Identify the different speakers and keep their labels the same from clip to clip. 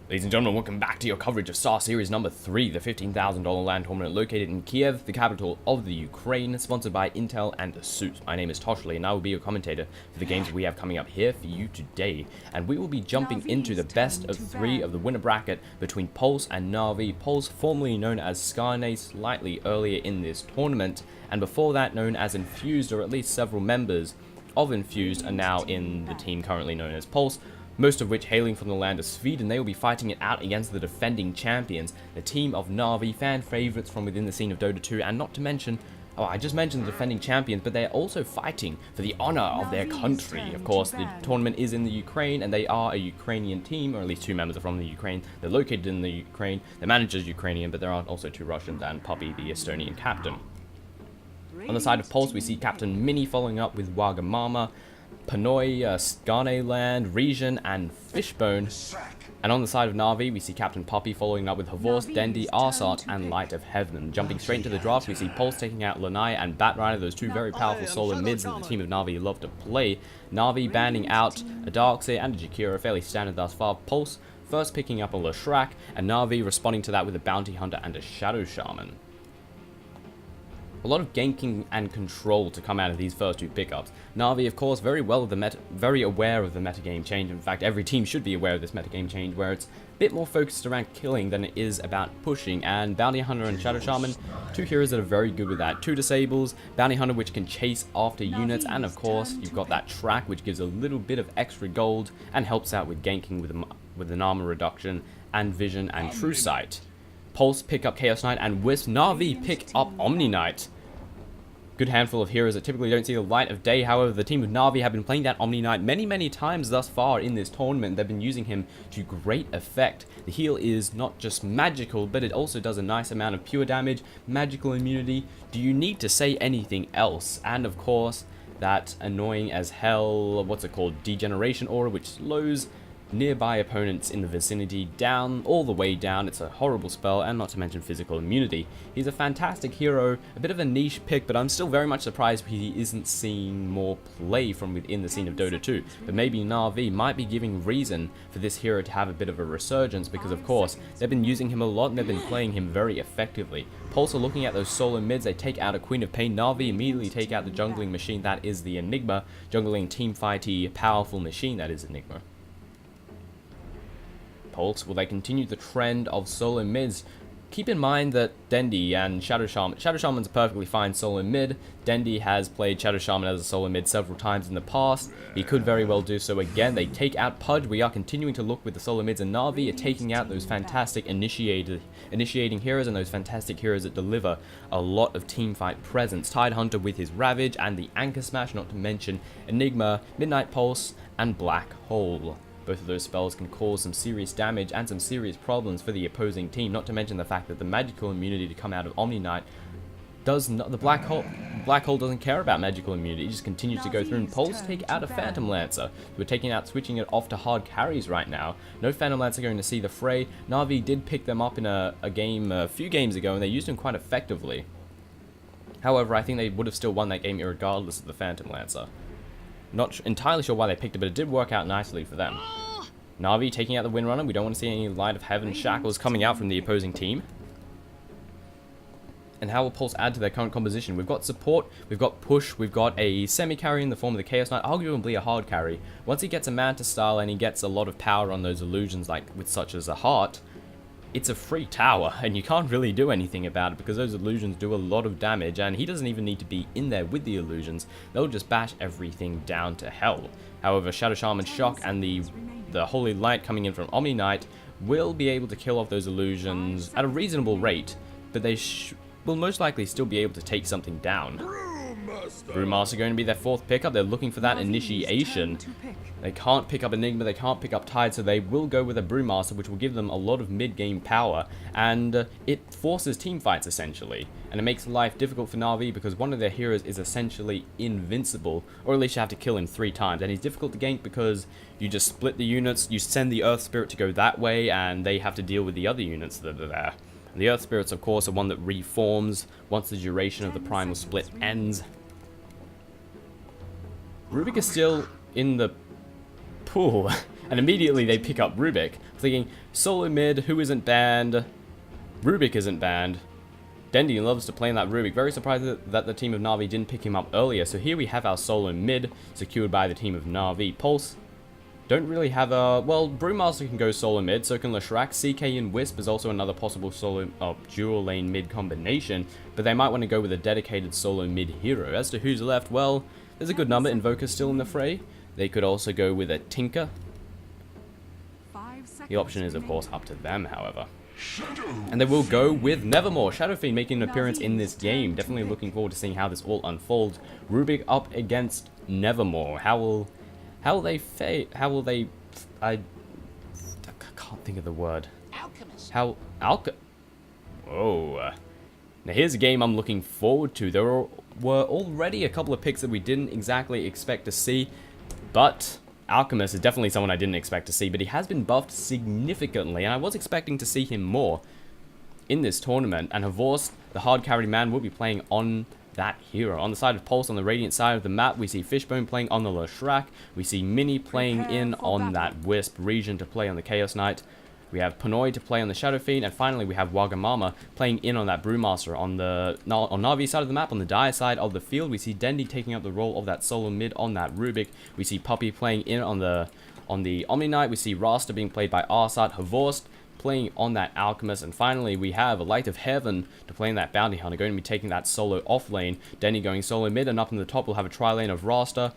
Speaker 1: Ladies and gentlemen, welcome back to your coverage of Star Series number 3, the $15,000 land tournament located in Kiev, the capital of the Ukraine, sponsored by Intel and Asus. My name is Toshley, and I will be your commentator for the games we have coming up here for you today. And we will be jumping into the best of 3 of the winner bracket between Pulse and Na'Vi. Pulse, formerly known as Skarne, slightly earlier in this tournament, and before that known as Infused, or at least several members of Infused are now in the team currently known as Pulse, most of which hailing from the land of Sweden. They will be fighting it out against the defending champions, the team of Na'Vi, fan favourites from within the scene of Dota 2, and not to mention, I just mentioned the defending champions, but they're also fighting for the honour of their country. Of course, the tournament is in the Ukraine, and they are a Ukrainian team, or at least 2 members are from the Ukraine. They're located in the Ukraine, the manager's Ukrainian, but there are also 2 Russians and Puppy, the Estonian captain. On the side of Pulse, we see Captain Mini following up with Wagamama, Panoy, Skarne Land, Region, and Fishbone. And on the side of Na'Vi, we see Captain Puppy following up with Havors, Dendi, Arsart, and Light of Heaven. Jumping straight into the draft, we see Pulse taking out Lanai and Batrider, those 2 very powerful solo mids that the team of Na'Vi love to play. Na'Vi banning out a Darkseer and a Jakiro, fairly standard thus far. Pulse first picking up a Leshrac, and Na'Vi responding to that with a Bounty Hunter and a Shadow Shaman. A lot of ganking and control to come out of these first 2 pickups. Na'Vi, of course, very aware of the metagame change. In fact, every team should be aware of this metagame change, where it's a bit more focused around killing than it is about pushing. And Bounty Hunter and Shadow Shaman, 2 heroes that are very good with that. 2 disables, Bounty Hunter which can chase after units, and of course, you've got that track which gives a little bit of extra gold and helps out with ganking with an armor reduction and vision and true sight. Pulse pick up Chaos Knight and Wisp. Na'Vi pick up Omni Knight. Good handful of heroes that typically don't see the light of day. However, the team of Na'Vi have been playing that Omni Knight many times thus far in this tournament. They've been using him to great effect. The heal is not just magical, but it also does a nice amount of pure damage, magical immunity. Do you need to say anything else? And of course, that annoying as hell, what's it called, Degeneration Aura, which slows nearby opponents in the vicinity down, all the way down. It's a horrible spell, and not to mention physical immunity. He's a fantastic hero, a bit of a niche pick, but I'm still very much surprised he isn't seeing more play from within the scene of Dota 2. But maybe Na'Vi might be giving reason for this hero to have a bit of a resurgence, because of course, they've been using him a lot and they've been playing him very effectively. Pulse are looking at those solo mids, they take out a Queen of Pain. Na'Vi immediately take out the jungling machine, that is the Enigma, jungling teamfighty, powerful machine, that is Enigma. Pulse, will they continue the trend of solo mids? Keep in mind that Dendi and Shadow Shaman's a perfectly fine solo mid. Dendi has played Shadow Shaman as a solo mid several times in the past. He could very well do so again. They take out Pudge. We are continuing to look with the solo mids, and Na'Vi are taking out those fantastic initiating heroes and those fantastic heroes that deliver a lot of teamfight presence. Tidehunter with his Ravage and the Anchor Smash, not to mention Enigma, Midnight Pulse, and Black Hole. Both of those spells can cause some serious damage and some serious problems for the opposing team, not to mention the fact that the magical immunity to come out of Omni Knight does not, the Black Hole doesn't care about magical immunity, it just continues to go through. And Pulse take out a Phantom Lancer. We're switching it off to hard carries right now. No Phantom Lancer going to see the fray. Na'Vi did pick them up in a game a few games ago, and they used them quite effectively. However, I think they would have still won that game regardless of the Phantom Lancer. Not entirely sure why they picked it, but it did work out nicely for them. Na'Vi taking out the Windrunner. We don't want to see any Light of Heaven shackles coming out from the opposing team. And how will Pulse add to their current composition? We've got support, we've got push, we've got a semi-carry in the form of the Chaos Knight, arguably a hard carry. Once he gets a Manta style and he gets a lot of power on those illusions, like with such as a Heart, it's a free tower, and you can't really do anything about it because those illusions do a lot of damage, and he doesn't even need to be in there with the illusions. They'll just bash everything down to hell. However, Shadow Shaman Shock and the Holy Light coming in from Omni Knight will be able to kill off those illusions at a reasonable rate, but they will most likely still be able to take something down. Brewmaster going to be their 4th pickup. They're looking for that initiation. They can't pick up Enigma, they can't pick up Tide, so they will go with a Brewmaster, which will give them a lot of mid-game power, and it forces team fights essentially. And it makes life difficult for Na'Vi because one of their heroes is essentially invincible, or at least you have to kill him 3 times. And he's difficult to gank because you just split the units, you send the Earth Spirit to go that way, and they have to deal with the other units that are there. And the Earth Spirits, of course, are one that reforms once the duration of the Primal Split ends. Rubik is still in the pool. And immediately they pick up Rubik, thinking, solo mid, who isn't banned? Rubik isn't banned. Dendi loves to play in that Rubik. Very surprised that the team of Na'Vi didn't pick him up earlier. So here we have our solo mid, secured by the team of Na'Vi. Pulse don't really have a... Well, Brewmaster can go solo mid, so can Leshrac. CK and Wisp is also another possible solo dual lane mid combination, but they might want to go with a dedicated solo mid hero. As to who's left, well, there's a good number. Invoker's still in the fray. They could also go with a Tinker. The option is, of course, up to them, however. And they will go with Nevermore. Shadow Fiend making an appearance in this game. Definitely looking forward to seeing how this all unfolds. Rubik up against Nevermore. How will they I can't think of the word. Alchemist. Whoa. Now here's a game I'm looking forward to. There were already a couple of picks that we didn't exactly expect to see, but Alchemist is definitely someone I didn't expect to see, but he has been buffed significantly, and I was expecting to see him more in this tournament. And Havorst, the hard carry man, will be playing on that hero. On the side of Pulse, on the Radiant side of the map, we see Fishbone playing on the Leshrac. We see Mini playing in on that Wisp region to play on the Chaos Knight. We have Pinoy to play on the Shadow Fiend, and finally we have Wagamama playing in on that Brewmaster. On Na'Vi side of the map, on the Dire side of the field, we see Dendi taking up the role of that solo mid on that Rubik. We see Puppy playing in on the Omni Knight. We see Rasta being played by Arsat. Havorst playing on that Alchemist, and finally we have a Light of Heaven to play in that Bounty Hunter, going to be taking that solo off lane. Dendi going solo mid, and up in the top we'll have a tri-lane of Rasta,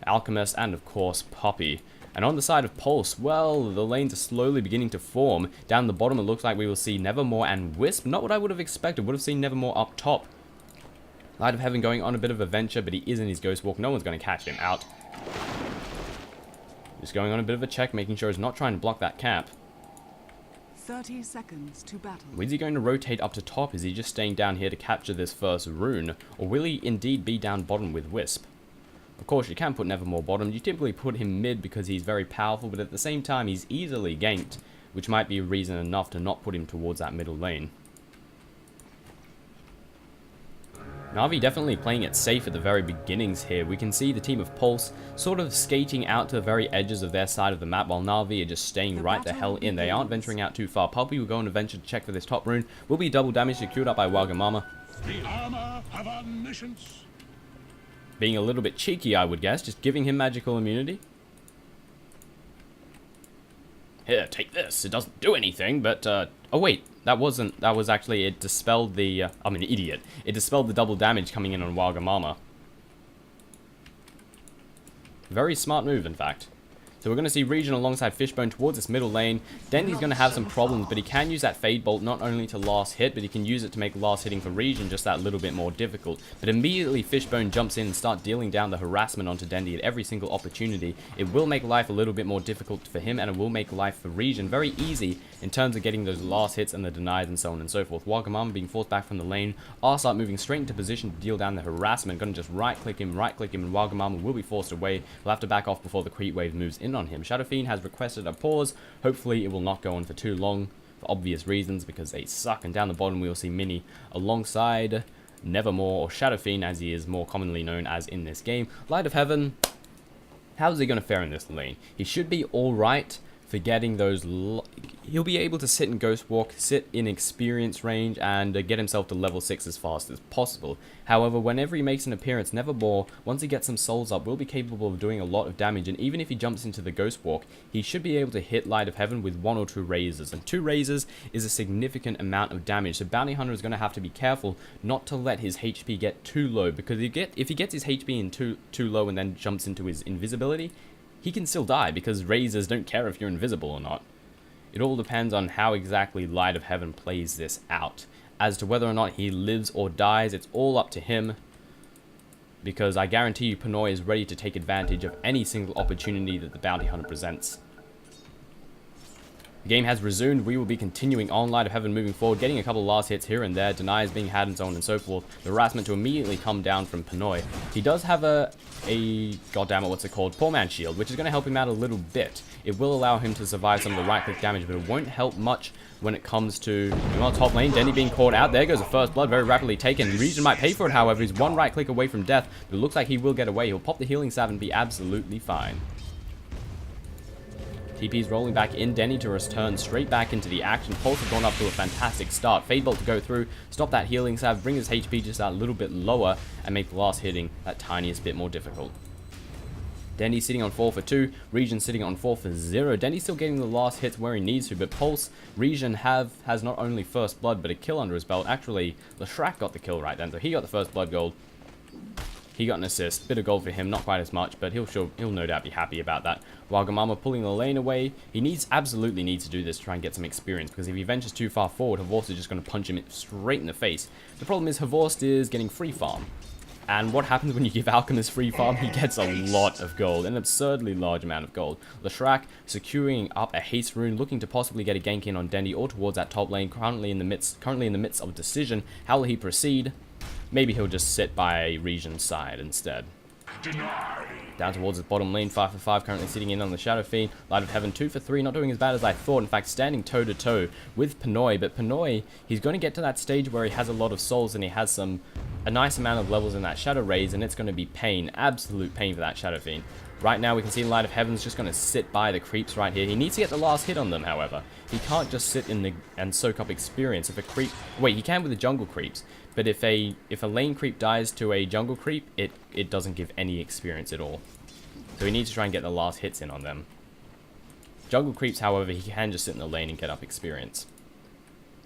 Speaker 1: Alchemist, and of course Puppy. And on the side of Pulse, well, the lanes are slowly beginning to form. Down the bottom, it looks like we will see Nevermore and Wisp. Not what I would have expected. Would have seen Nevermore up top. Light of Heaven going on a bit of a venture, but he is in his Ghost Walk. No one's going to catch him out. Just going on a bit of a check, making sure he's not trying to block that camp.
Speaker 2: 30 seconds to battle.
Speaker 1: Is he going to rotate up to top? Is he just staying down here to capture this first rune? Or will he indeed be down bottom with Wisp? Of course, you can put Nevermore bottom. You typically put him mid because he's very powerful, but at the same time, he's easily ganked, which might be reason enough to not put him towards that middle lane. Na'Vi definitely playing it safe at the very beginnings here. We can see the team of Pulse sort of skating out to the very edges of their side of the map, while Na'Vi are just staying right the hell in. They aren't venturing out too far. Puppy will go on a venture to check for this top rune. Will be double damage secured up by Wagamama.
Speaker 3: The armor of omniscience.
Speaker 1: Being a little bit cheeky, I would guess, just giving him magical immunity. Here, take this. It doesn't do anything, but, oh wait, that was actually, it dispelled the, I'm an idiot. It dispelled the double damage coming in on Wagamama. Very smart move, in fact. So we're going to see Regen alongside Fishbone towards this middle lane. Dendi's going to have some problems, but he can use that Fade Bolt not only to last hit, but he can use it to make last hitting for Regen just that little bit more difficult. But immediately Fishbone jumps in and starts dealing down the harassment onto Dendi at every single opportunity. It will make life a little bit more difficult for him, and it will make life for Regen very easy in terms of getting those last hits and the denies and so on and so forth. Wagamama being forced back from the lane. Arsat moving straight into position to deal down the harassment. Going to just right-click him, and Wagamama will be forced away. We'll have to back off before the creep wave moves in on him. Shadow Fiend has requested a pause. Hopefully it will not go on for too long for obvious reasons because they suck. And down the bottom we will see Mini alongside Nevermore, or Shadow Fiend as he is more commonly known as in this game. Light of Heaven, how's he going to fare in this lane? He should be alright for getting those... He'll be able to sit in Ghost Walk, sit in experience range, and get himself to level 6 as fast as possible. However, whenever he makes an appearance, Nevermore, once he gets some souls up, will be capable of doing a lot of damage, and even if he jumps into the Ghost Walk, he should be able to hit Light of Heaven with 1 or 2 razors, and 2 razors is a significant amount of damage, so Bounty Hunter is going to have to be careful not to let his HP get too low, because if he gets his HP in too low and then jumps into his invisibility, he can still die, because razors don't care if you're invisible or not. It all depends on how exactly Light of Heaven plays this out. As to whether or not he lives or dies, it's all up to him. Because I guarantee you Pinoy is ready to take advantage of any single opportunity that the Bounty Hunter presents. The game has resumed. We will be continuing on. Light of Heaven moving forward, getting a couple of last hits here and there, denies being had and so on and so forth. The harassment to immediately come down from Pinoy. He does have a goddammit, what's it called? Poor Man Shield, which is going to help him out a little bit. It will allow him to survive some of the right-click damage, but it won't help much when it comes to top lane. Dendi being caught out. There goes the first blood, very rapidly taken. Regen might pay for it, however. He's one right-click away from death, but it looks like he will get away. He'll pop the healing salve and be absolutely fine. TP's rolling back in. Denny to return straight back into the action. Pulse has gone up to a fantastic start. Fade Bolt to go through, stop that healing salve, bring his HP just a little bit lower, and make the last hitting that tiniest bit more difficult. Denny sitting on 4 for 2, Regen sitting on 4 for 0. Denny's still getting the last hits where he needs to, but Pulse, Regen has not only first blood, but a kill under his belt. Actually, Leshrac got the kill right then, so he got the first blood gold. He got an assist, bit of gold for him, not quite as much, but he'll no doubt be happy about that. Wagamama pulling the lane away. He absolutely needs to do this to try and get some experience, because if he ventures too far forward, Havorst is just going to punch him straight in the face. The problem is Havorst is getting free farm. And what happens when you give Alchemist free farm? He gets a lot of gold, an absurdly large amount of gold. Leshrac securing up a haste rune, looking to possibly get a gank in on Dendy or towards that top lane, currently in the midst of a decision. How will he proceed? Maybe he'll just sit by Regen's side instead. Down towards his bottom lane, 5 for 5, currently sitting in on the Shadow Fiend. Light of Heaven, 2 for 3, not doing as bad as I thought. In fact, standing toe-to-toe with Pinoy. But Pinoy, he's going to get to that stage where he has a lot of souls and he has a nice amount of levels in that Shadow Raise, and it's going to be pain, absolute pain for that Shadow Fiend. Right now, we can see Light of Heaven's just going to sit by the creeps right here. He needs to get the last hit on them, however. He can't just sit and soak up experience. If a creep... Wait, he can with the jungle creeps. But if a lane creep dies to a jungle creep, it doesn't give any experience at all. So he needs to try and get the last hits in on them. Jungle creeps, however, he can just sit in the lane and get up experience.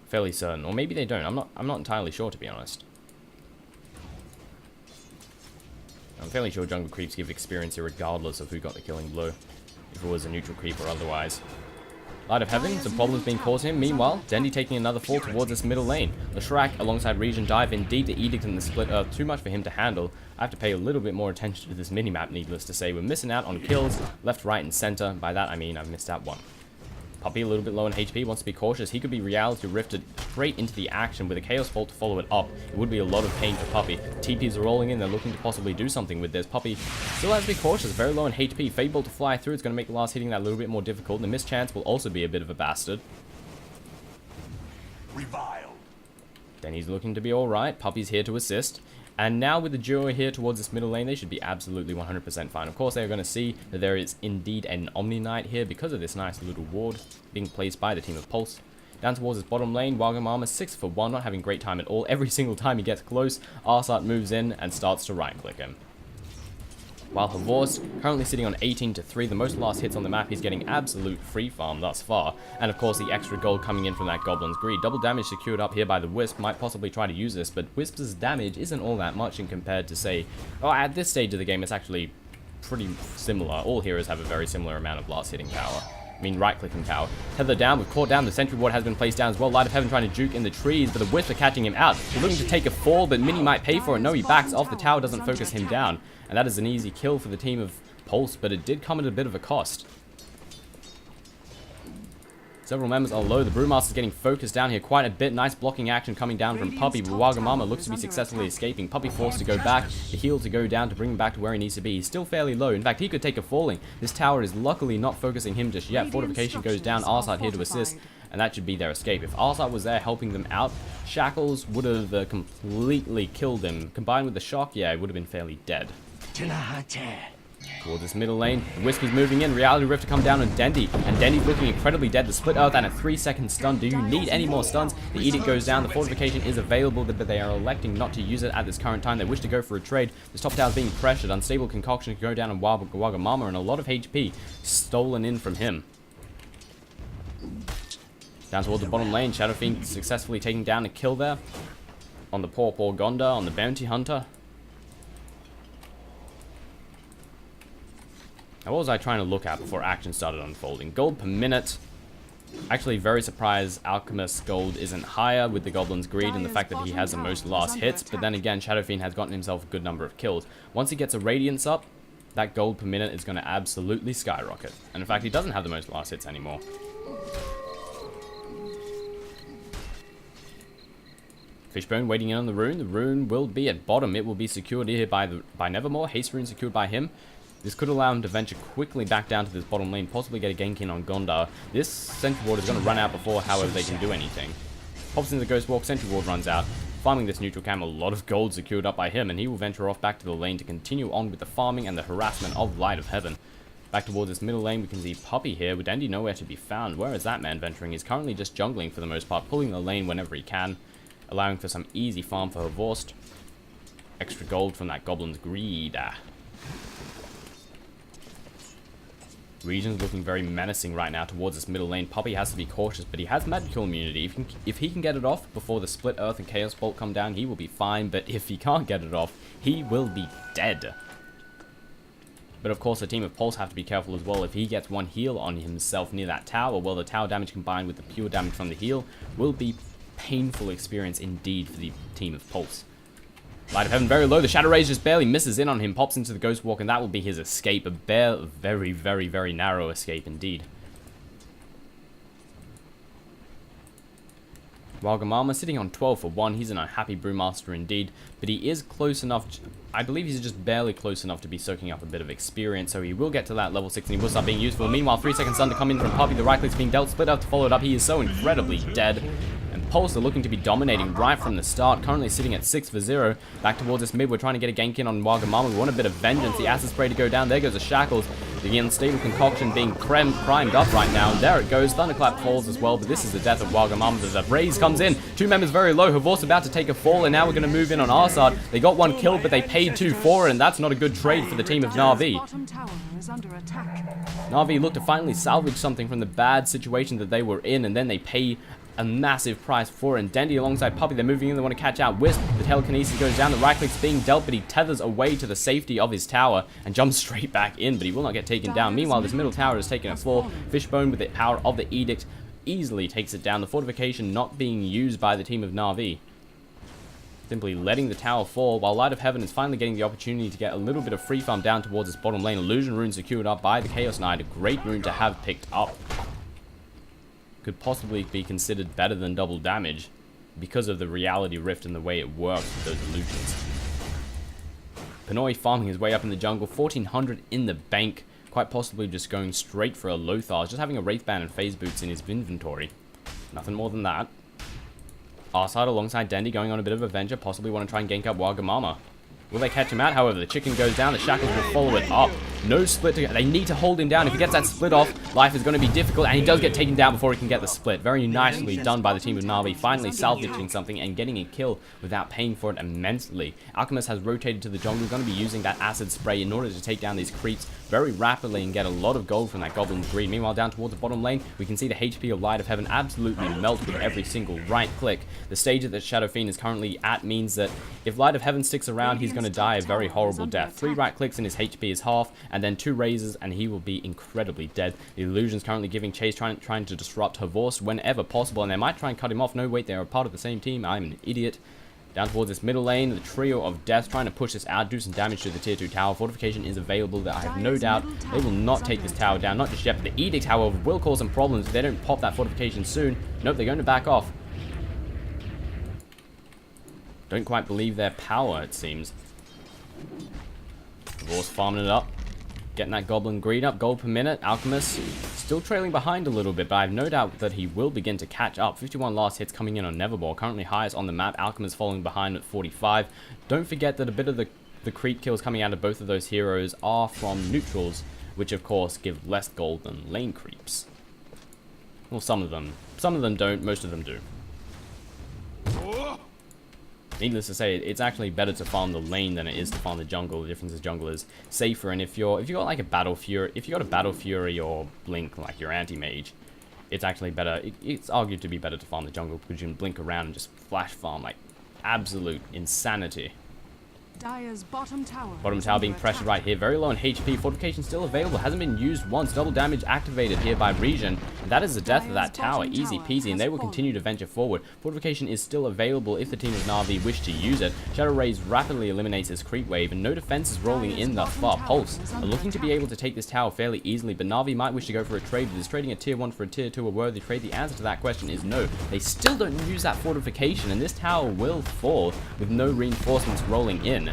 Speaker 1: Fairly certain. Or maybe they don't. I'm not entirely sure, to be honest. I'm fairly sure jungle creeps give experience regardless of who got the killing blow, if it was a neutral creep or otherwise. Light of Heaven, some problems being caused him. Meanwhile, Dendy taking another fall towards this middle lane. Leshrac alongside Regen dive indeed. The Edict and the Split Earth too much for him to handle. I have to pay a little bit more attention to this minimap, needless to say. We're missing out on kills left, right, and center. By that I mean I've missed out one. Puppy a little bit low in HP, wants to be cautious. He could be reality rifted straight into the action with a Chaos Bolt to follow it up. It would be a lot of pain for Puppy. TPs are rolling in, they're looking to possibly do something with this. Puppy still has to be cautious, very low in HP. Fade Bolt to fly through, it's going to make the last hitting that a little bit more difficult. The mischance will also be a bit of a bastard.
Speaker 3: Reviled.
Speaker 1: Then he's looking to be alright. Puppy's here to assist. And now with the duo here towards this middle lane, they should be absolutely 100% fine. Of course, they're going to see that there is indeed an Omni Knight here because of this nice little ward being placed by the team of Pulse. Down towards his bottom lane, Wagamama 6 for 1, not having great time at all. Every single time he gets close, Arsat moves in and starts to right-click him. While Havorst, currently sitting on 18 to 3, the most last hits on the map, he's getting absolute free farm thus far. And of course the extra gold coming in from that Goblin's Greed. Double damage secured up here by the Wisp, might possibly try to use this, but Wisp's damage isn't all that much in compared to say, oh, at this stage of the game it's actually pretty similar. All heroes have a very similar amount of last hitting power. I mean, right-clicking power. Tether down, we've caught down, the sentry ward has been placed down as well. Light of Heaven trying to juke in the trees, but the Wisp are catching him out. He's looking to take a fall, but Mini might pay for it. No, he backs off, the tower doesn't focus him down. And that is an easy kill for the team of Pulse, but it did come at a bit of a cost. Several members are low. The Brewmaster's getting focused down here quite a bit. Nice blocking action coming down from Puppy, but Wagamama looks to be successfully escaping. Puppy forced to go back, the heal to go down to bring him back to where he needs to be. He's still fairly low. In fact, he could take a falling. This tower is luckily not focusing him just yet. Fortification goes down, Arsat here to assist, and that should be their escape. If Arsat was there helping them out, Shackles would have completely killed him. Combined with the shock, yeah, it would have been fairly dead. Towards this middle lane, the Wisp is moving in, Reality Rift to come down on Dendy, and Dendy's looking incredibly dead. The Split Earth and a 3-second stun. Do you need any more stuns? The Edict goes down, the Fortification is available, but they are electing not to use it at this current time. They wish to go for a trade. This top tower is being pressured, Unstable Concoction can go down on Wagamama, and a lot of HP stolen in from him. Down towards the bottom lane, Shadow Fiend successfully taking down a kill there on the poor Gonda, on the Bounty Hunter. Now, what was I trying to look at before action started unfolding? Gold per minute. Actually, very surprised Alchemist's gold isn't higher with the Goblin's Greed and the fact that he has the most last hits. But then again, Shadow Fiend has gotten himself a good number of kills. Once he gets a Radiance up, that gold per minute is going to absolutely skyrocket. And in fact, he doesn't have the most last hits anymore. Fishbone waiting in on the rune. The rune will be at bottom. It will be secured here by Nevermore. Haste rune secured by him. This could allow him to venture quickly back down to this bottom lane, possibly get a gank in on Gondar. This Sentry Ward is going to run out before, however, they can do anything. Pops into the Ghost Walk, Sentry Ward runs out. Farming this neutral cam, a lot of gold secured up by him, and he will venture off back to the lane to continue on with the farming and the harassment of Light of Heaven. Back towards this middle lane, we can see Puppy here, with Dendy nowhere to be found. Where is that man venturing? He's currently just jungling for the most part, pulling the lane whenever he can, allowing for some easy farm for Horvorst. Extra gold from that Goblin's Greed. Region's looking very menacing right now towards this middle lane. Puppy has to be cautious, but he has magical immunity. If he can get it off before the Split Earth and Chaos Bolt come down, he will be fine, but if he can't get it off, he will be dead. But of course, the team of Pulse have to be careful as well. If he gets one heal on himself near that tower, well, the tower damage combined with the pure damage from the heal will be painful experience indeed for the team of Pulse. Light of Heaven very low. The Shadow Rays just barely misses in on him. Pops into the Ghost Walk, and that will be his escape. A very, very, very narrow escape indeed. Wagamama sitting on 12 for 1. He's an unhappy Brewmaster indeed. But he is close enough. I believe he's just barely close enough to be soaking up a bit of experience. So he will get to that level 6 and he will start being useful. Meanwhile, 3 seconds stun to come in from Puppy. The right click's being dealt. Split Earth to follow it up. He is so incredibly dead. And Pulse are looking to be dominating right from the start. Currently sitting at 6 for 0. Back towards this mid. We're trying to get a gank in on Wagamama. We want a bit of vengeance. The Acid Spray to go down. There goes the Shackles. The Unstable Concoction being primed up right now. And there it goes. Thunderclap falls as well. But this is the death of Wagamama as a Raze comes in. 2 members very low. Horvorst about to take a fall. And now we're going to move in on our side. They got 1 killed, but they paid 2 for it. And that's not a good trade for the team of Na'Vi. Na'Vi look to finally salvage something from the bad situation that they were in. And then they pay a massive price for it. And Dendy alongside Puppy, they're moving in, they want to catch out Wisp. The telekinesis goes down, the right click's being dealt, but he tethers away to the safety of his tower and jumps straight back in, but he will not get taken down. Meanwhile, this middle tower is taking a fall. Fishbone with the power of the Edict easily takes it down. The fortification not being used by the team of Na'Vi. Simply letting the tower fall, while Light of Heaven is finally getting the opportunity to get a little bit of free farm down towards its bottom lane. Illusion rune secured up by the Chaos Knight, a great rune to have picked up. Could possibly be considered better than double damage because of the reality rift and the way it works with those illusions. Pinoy farming his way up in the jungle, 1400 in the bank, quite possibly just going straight for a Lothar, just having a Wraithband and Phase Boots in his inventory. Nothing more than that. Our side alongside Dendy going on a bit of a venture, possibly want to try and gank up Wagamama. Will they catch him out? However, the chicken goes down. The Shackles will follow it up. No split. They need to hold him down. If he gets that split off, life is going to be difficult. And he does get taken down before he can get the split. Very nicely done by the team of Na'Vi. Finally salvaging something and getting a kill without paying for it immensely. Alchemist has rotated to the jungle. Going to be using that acid spray in order to take down these creeps very rapidly and get a lot of gold from that Goblin's Greed. Meanwhile, down towards the bottom lane, we can see the HP of Light of Heaven absolutely melt with every single right click. The stage that Shadow Fiend is currently at means that if Light of Heaven sticks around, he's going to die a very horrible death. 3 right clicks and his HP is half, and then 2 raises and he will be incredibly dead. The Illusion's currently giving chase, trying to disrupt Horvorst whenever possible, and they might try and cut him off. No, wait, they are part of the same team. I'm an idiot. Down towards this middle lane, the trio of death trying to push this out, do some damage to the tier 2 tower. Fortification is available, that I have no doubt they will not take this tower down, not just yet, but the Edict, however, will cause some problems if they don't pop that fortification soon. Nope, they're going to back off. Don't quite believe their power, it seems. Horvorst farming it up, getting that Goblin Greed up, gold per minute. Alchemist still trailing behind a little bit, but I have no doubt that he will begin to catch up. 51 last hits coming in on Neverball, currently highest on the map. Alchemist following behind at 45. Don't forget that a bit of the creep kills coming out of both of those heroes are from neutrals, which of course give less gold than lane creeps. Well, some of them don't, most of them do. Needless to say, it's actually better to farm the lane than it is to farm the jungle. The difference is jungle is safer, and if you got like a Battle Fury, if you got a Battle Fury or Blink like your anti-mage, it's actually better. It's argued to be better to farm the jungle because you can blink around and just flash farm like absolute insanity.
Speaker 2: Dire's bottom tower
Speaker 1: Being pressured right here, very low on HP. Fortification still available, hasn't been used once. Double damage activated here by Regen, and that is the death of that tower. Easy peasy, and they will continue to venture forward. Fortification is still available if the team of Na'Vi wish to use it. Shadow Rays rapidly eliminates this creep wave, and no defense is rolling in thus far. Pulse are looking to be able to take this tower fairly easily, but Na'Vi might wish to go for a trade. But is trading a tier 1 for a tier 2 a worthy trade? The answer to that question is no. They still don't use that fortification, and this tower will fall with no reinforcements rolling in.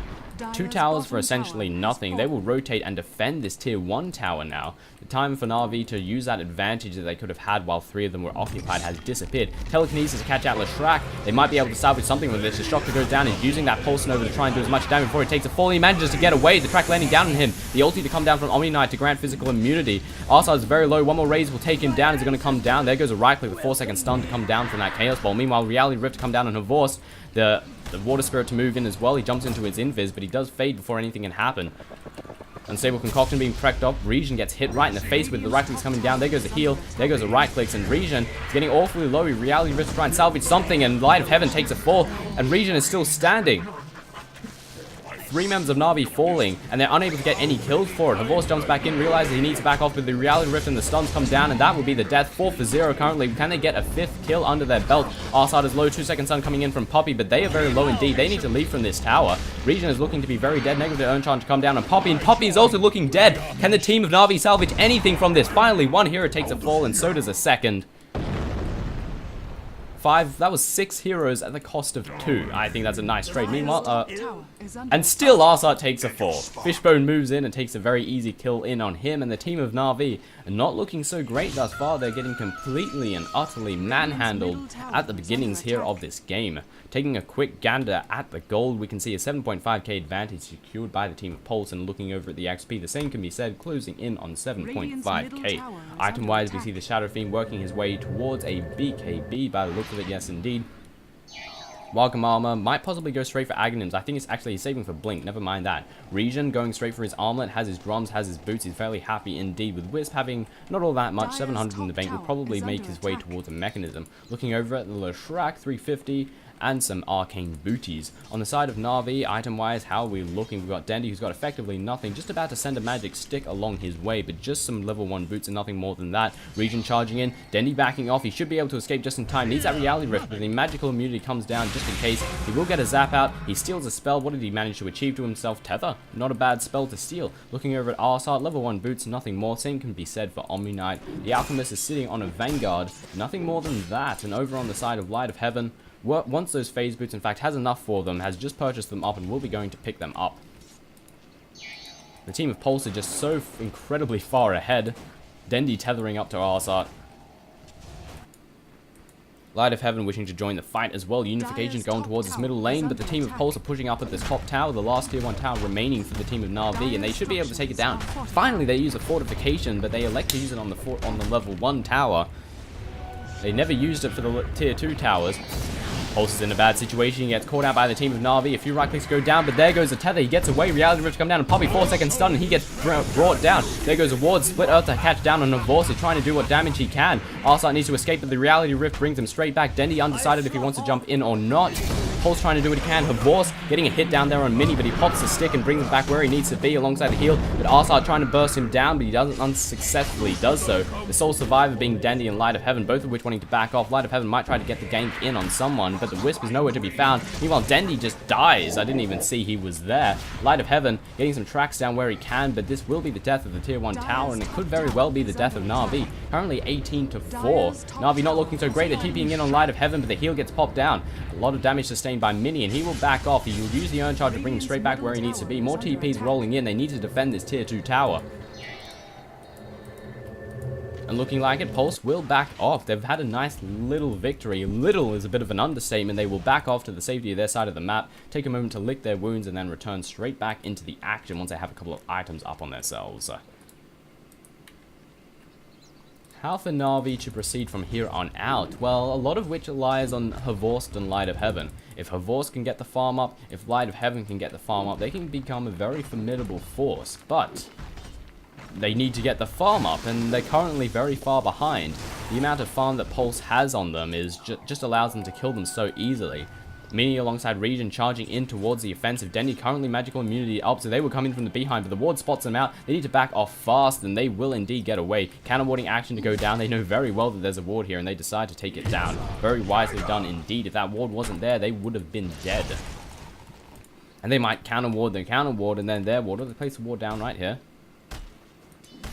Speaker 1: 2 towers for essentially nothing. They will rotate and defend this tier 1 tower now. The time for Na'Vi to use that advantage that they could have had while 3 of them were occupied has disappeared. Telekinesis to catch out Leshrac. They might be able to salvage something with this. The Shocker goes down. He's using that Pulse Nova to try and do as much damage before he takes a fall. He manages to get away. The track landing down on him. The ulti to come down from Omni Knight to grant physical immunity. Arsar is very low. One more raise will take him down. Is going to come down. There goes a right click with 4-second stun to come down from that Chaos Ball. Meanwhile, Reality Rift to come down on Havorst. The Water Spirit to move in as well. He jumps into his invis, but he does fade before anything can happen. Unstable Concoction being precked up. Regen gets hit right in the face with the right clicks coming down. There goes the heal. There goes the right clicks. And Regen is getting awfully low. Reality Rift to try and salvage something. And Light of Heaven takes a fall. And Regen is still standing. 3 members of Na'Vi falling, and they're unable to get any kills for it. Havorst jumps back in, realizes he needs to back off with the Reality Rift, and the stuns come down, and that will be the death. 4 for 0 currently. Can they get a 5th kill under their belt? Arsad is low, 2-second stun coming in from Poppy, but they are very low indeed. They need to leave from this tower. Regen is looking to be very dead. Negative Urn Charge to come down on Poppy, and Poppy is also looking dead. Can the team of Na'Vi salvage anything from this? Finally, one hero takes a fall, and so does a second. 5, that was 6 heroes at the cost of 2. I think that's a nice trade. Meanwhile, and still Arsat takes a fall. Fishbone moves in and takes a very easy kill in on him, and the team of Na'Vi are not looking so great thus far. They're getting completely and utterly manhandled at the beginnings here of this game. Taking a quick gander at the gold, we can see a 7.5k advantage secured by the team of Pulse, and looking over at the XP, the same can be said, closing in on 7.5k. Item-wise, we see the Shadow Fiend working his way towards a BKB by the look of it, yes indeed. Welcome Armor might possibly go straight for Aghanims. I think it's actually saving for Blink, never mind that. Regen going straight for his armlet, has his drums, has his boots, he's fairly happy indeed. With Wisp having not all that much, 700 in the bank, will probably make his way towards a mechanism. Looking over at the Leshrac, 350, and some arcane booties. On the side of Na'Vi, item-wise, how are we looking? We've got Dendi, who's got effectively nothing, just about to send a magic stick along his way, but just some level 1 boots and nothing more than that. Regen charging in, Dendi backing off, he should be able to escape just in time. Needs that Reality Rift, but the magical immunity comes down just in case. He will get a zap out, he steals a spell. What did he manage to achieve to himself? Tether, not a bad spell to steal. Looking over at Arsar, level 1 boots, nothing more. Same can be said for Omni Knight. The Alchemist is sitting on a Vanguard, nothing more than that. And over on the side of Light of Heaven, once those phase boots in fact has enough for them, has just purchased them up and will be going to pick them up. The team of Pulse are just so incredibly far ahead. Dendi tethering up to Arsat. Light of Heaven wishing to join the fight as well. Unification going towards this middle lane, but the team of Pulse are pushing up at this top tower, the last tier 1 tower remaining for the team of Na'Vi, and they should be able to take it down. Finally, they use a fortification, but they elect to use it on the level 1 tower. They never used it for the tier 2 towers. Pulse is in a bad situation. He gets caught out by the team of Na'Vi. A few right clicks go down, but there goes the tether. He gets away. Reality Rift come down, and Poppy 4-second stun, and he gets brought down. There goes a ward. Split Earth to catch down on Havorst, trying to do what damage he can. Arsat needs to escape, but the Reality Rift brings him straight back. Dendi undecided if he wants to jump in or not. Pulse trying to do what he can. Havorst getting a hit down there on Mini, but he pops the stick and brings him back where he needs to be alongside the heal. But Arsat trying to burst him down, but he doesn't unsuccessfully does so. The sole survivor being Dendi and Light of Heaven, both of which wanting to back off. Light of Heaven might try to get the gank in on someone, but the Wisp is nowhere to be found. Meanwhile, Dendi just dies. I didn't even see he was there. Light of Heaven getting some tracks down where he can, but this will be the death of the tier 1 tower, and it could very well be the death of Na'Vi. Currently 18-4. Na'Vi not looking so great. They're TPing in on Light of Heaven, but the heal gets popped down. A lot of damage sustained by Mini, and he will back off. He will use the Urn Charge to bring him straight back where he needs to be. More TPs rolling in. They need to defend this tier 2 tower. And looking like it, Pulse will back off. They've had a nice little victory. Little is a bit of an understatement. They will back off to the safety of their side of the map, take a moment to lick their wounds, and then return straight back into the action once they have a couple of items up on themselves. How for Na'Vi to proceed from here on out? Well, a lot of which relies on Havorst and Light of Heaven. If Havorst can get the farm up, if Light of Heaven can get the farm up, they can become a very formidable force. But they need to get the farm up, and they're currently very far behind. The amount of farm that Pulse has on them is just allows them to kill them so easily. Mini alongside Regen charging in towards the offensive. Dendi currently magical immunity up, so they will come in from the behind, but the ward spots them out. They need to back off fast, and they will indeed get away. Counter warding action to go down. They know very well that there's a ward here, and they decide to take it down. Very wisely done indeed. If that ward wasn't there, they would have been dead. And they might counter ward, and then their ward. Or they place the ward down right here.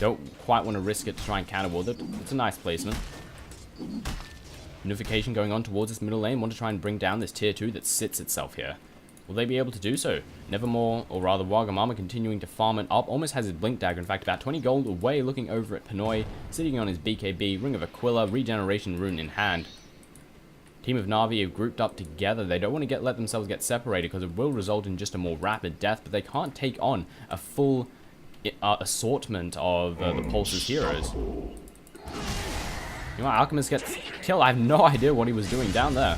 Speaker 1: Don't quite want to risk it to try and counter ward it. It's a nice placement. Unification going on towards this middle lane. Want to try and bring down this tier 2 that sits itself here. Will they be able to do so? Nevermore, or rather Wagamama, continuing to farm it up, almost has his Blink Dagger. In fact, about 20 gold away, looking over at Pinoy, sitting on his BKB, Ring of Aquila, Regeneration Rune in hand. Team of Na'vi have grouped up together. They don't want to let themselves get separated because it will result in just a more rapid death, but they can't take on a full assortment of the Pulse's heroes. You know, Alchemist gets killed. I have no idea what he was doing down there.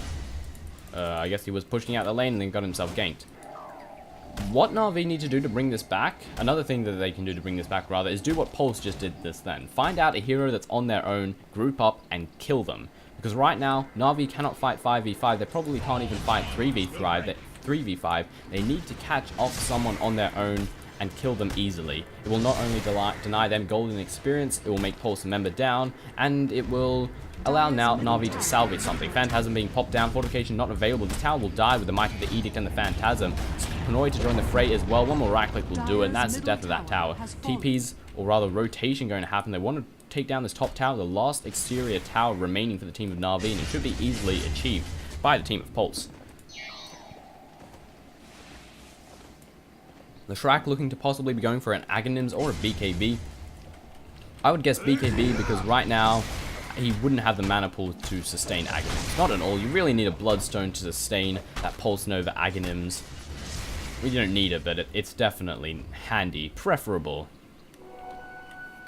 Speaker 1: I guess he was pushing out the lane and then got himself ganked. What Na'vi need to do to bring this back, another thing that they can do to bring this back rather, is do what Pulse just did this then. Find out a hero that's on their own, group up, and kill them. Because right now, Na'vi cannot fight 5v5, they probably can't even fight 3v5. They need to catch off someone on their own and kill them easily. It will not only deny them golden experience, it will make Pulse a member down, and it will allow now Na'vi to salvage something. Phantasm being popped down, fortification not available. The tower will die with the might of the Edict and the Phantasm. Pinoy to join the fray as well. One more right click will do it, and that's the death of that tower. TPs, or rather rotation, going to happen. They want to take down this top tower, the last exterior tower remaining for the team of Na'vi, and it should be easily achieved by the team of Pulse. The Shrek looking to possibly be going for an Aghanims or a BKB. I would guess BKB because right now he wouldn't have the mana pool to sustain Aghanims. Not at all. You really need a Bloodstone to sustain that Pulse Nova Aghanims. Well, you don't need it, but it's definitely handy. Preferable.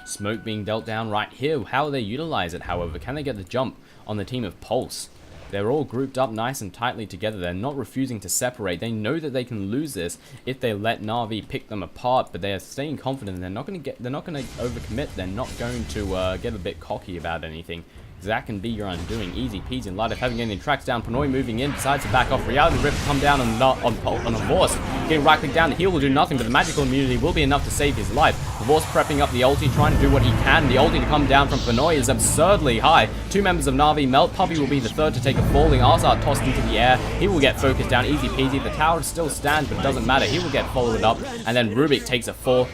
Speaker 1: Smoke being dealt down right here. How will they utilize it, however? Can they get the jump on the team of Pulse? They're all grouped up nice and tightly together. They're not refusing to separate. They know that they can lose this if they let Na'vi pick them apart, but they are staying confident. They're not going to overcommit. They're not going to get a bit cocky about anything. That can be your undoing. Easy peasy in light of having any tracks down. Pinoy moving in, decides to back off. Reality Rip come down on a Vorse. Getting right click down, the heal will do nothing, but the magical immunity will be enough to save his life. The Vorse prepping up the ulti, trying to do what he can. The ulti to come down from Pinoy is absurdly high. Two members of Na'vi melt. Puppy will be the third to take a falling. Arzar tossed into the air. He will get focused down. Easy peasy. The tower still stands, but it doesn't matter. He will get followed up. And then Rubik takes a fall.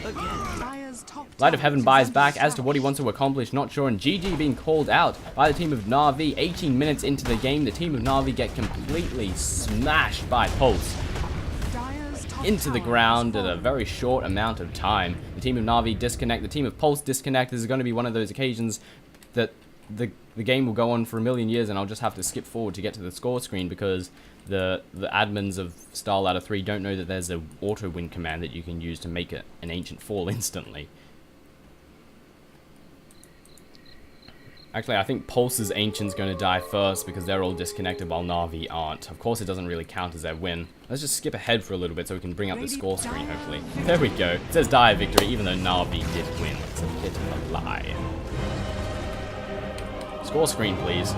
Speaker 1: Light of Heaven buys back as to what he wants to accomplish, not sure, and GG being called out by the team of Na'vi. 18 minutes into the game, the team of Na'vi get completely smashed by Pulse into the ground at a very short amount of time. The team of Na'vi disconnect, the team of Pulse disconnect. This is going to be one of those occasions that the game will go on for a million years and I'll just have to skip forward to get to the score screen because the admins of Starladder 3 don't know that there's a auto win command that you can use to make it an ancient fall instantly. Actually, I think Pulse's Ancient's going to die first because they're all disconnected while Na'vi aren't. Of course, it doesn't really count as their win. Let's just skip ahead for a little bit so we can bring up the score screen, hopefully. There we go. It says Dire victory, even though Na'vi did win. It's a bit of a lie. Score screen, please.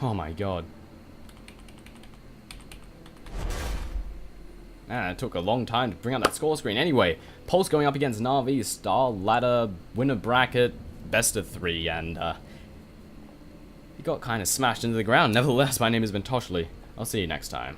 Speaker 1: Oh my god. Man, it took a long time to bring up that score screen. Anyway, Pulse going up against Na'vi, Starladder, winner bracket, best of 3, and he got kind of smashed into the ground. Nevertheless, my name has been Toshley. I'll see you next time.